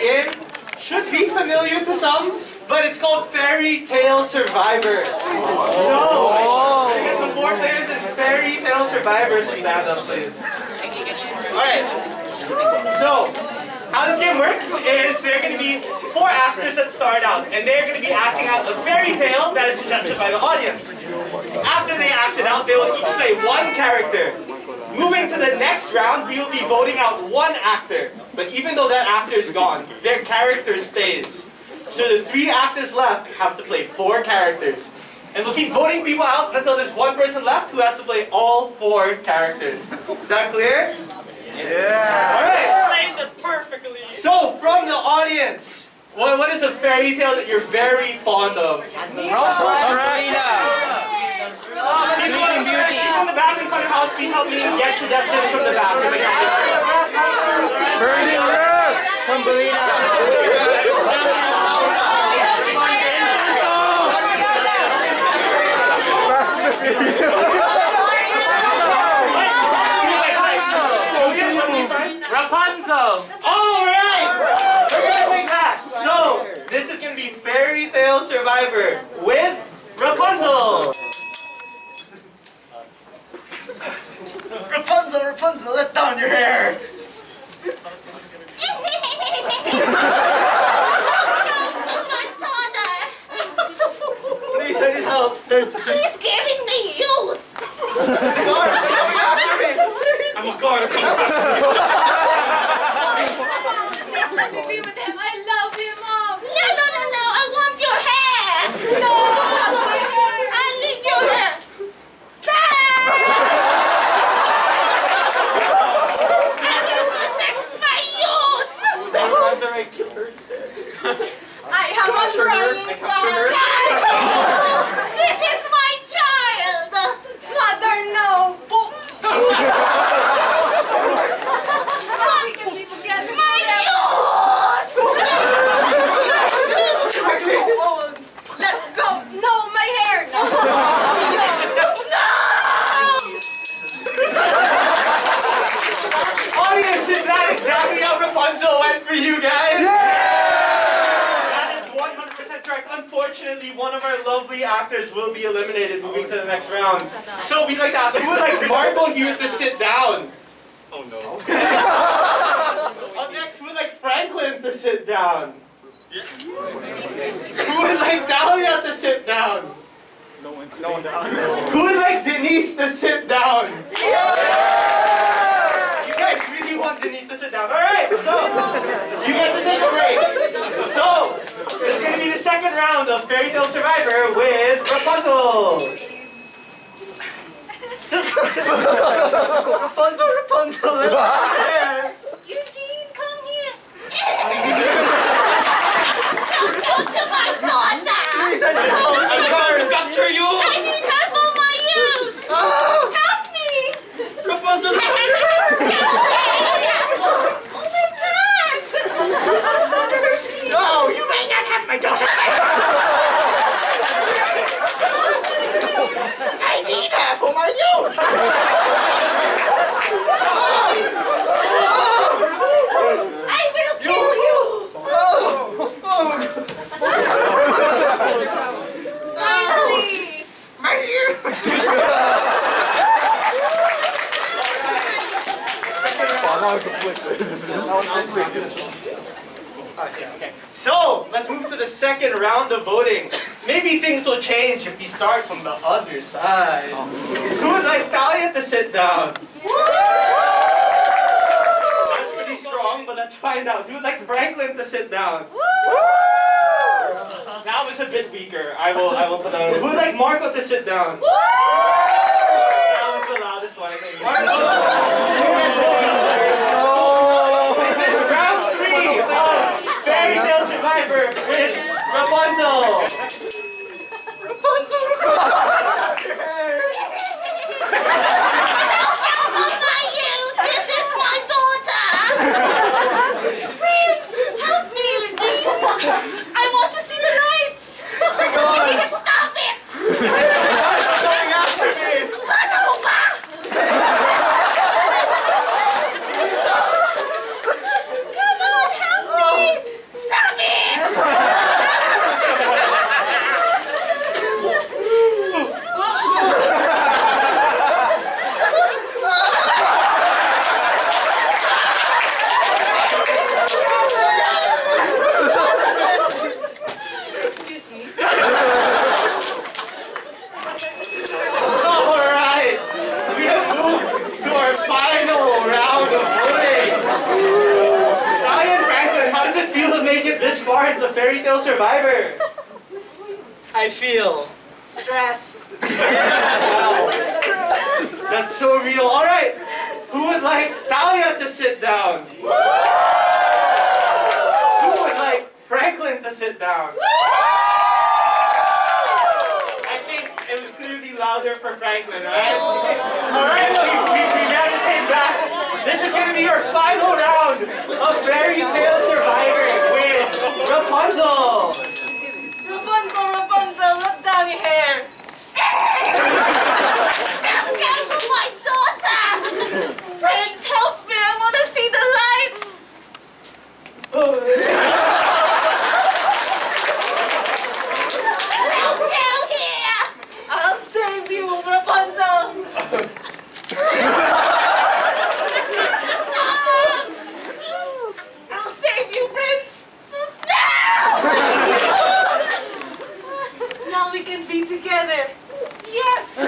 in should be familiar to some, but it's called Fairy Tale Survivor. So, to get the 4 players in Fairy Tale Survivor to stand up, please. Alright, so how this game works is there are going to be 4 actors that start out, and they're going to be acting out a fairy tale that is suggested by the audience. After they act it out, they will each play 1 character. Moving to the next round, we will be voting out 1 actor. But even though that actor is gone, their character stays. So the 3 actors left have to play 4 characters. And we'll keep voting people out until there's 1 person left who has to play all 4 characters. Is that clear? Yeah! Alright! Explained it perfectly! So, from the audience, what is a fairy tale that you're very fond of? Sleeping Beauty! People in the back in front of house, please help me get suggestions from the back. Burning Rose from Belina. Rapunzel! Alright! We're gonna take that! So, this is gonna be Fairy Tale Survivor with Rapunzel! Rapunzel, Rapunzel, let down your hair! Please, I need help. She's giving me youth! Guards, come after me! I'm a guard, come on! Please let me be with him. I love him, Mom. No, no, no, no. I want your hair. No, I need your hair. I will protect my youth. I have a running ball. This is my child. Mother, no. We can be together. My youth. You're so old. Let's go. No, my hair. No. Audience, is that exactly how Rapunzel went for you guys? That is 100% correct. Unfortunately, one of our lovely actors will be eliminated moving to the next round. So we'd like to ask, who would like Marco here to sit down? Oh no. Up next, who would like Franklin to sit down? Who would like Dahlia to sit down? No one down. Who would like Denise to sit down? You guys really want Denise to sit down. Alright, so you get to take a break. So, this is going to be the second round of Fairy Tale Survivor with Rapunzel. Rapunzel, Rapunzel, let down your hair! Eugene, come here. Don't go to my daughter. Please, I need help! I'm going to capture you! I need help on my youth. Help me. Rapunzel! Oh my God. No, you may not have my daughter! I need her for my youth! I will kill you. Finally. My youth! Okay. So, let's move to the second round of voting. Maybe things will change if we start from the other side. Who would like Talia to sit down? That's pretty strong, but let's find out. Who would like Franklin to sit down? That was a bit weaker. I will put that on. Who would like Marco to sit down? That was the loudest one, I think. Marco! This is round 3 of Fairy Tale Survivor with Rapunzel. Rapunzel, Rapunzel! Don't count on my youth. This is my daughter. Prince, help me, please. I want to see the lights. Stop it. Guys are coming after me! Run over. Come on, help me. Barnes, a fairy tale survivor. I feel stressed. Wow. That's so real. All right. Who would like Talia to sit down? Who would like Franklin to sit down? I think it was clearly louder for Franklin, right? All right, well, we ran the tape back. This is going to be your final round of Fairy Tale Survivor with Rapunzel. Rapunzel, Rapunzel, let down your hair. Don't go for my daughter! Prince, help me, I want to see the lights. Don't go here! I'll save you, Rapunzel. Stop! I'll save you, Prince. No! Now we can be together. Yes!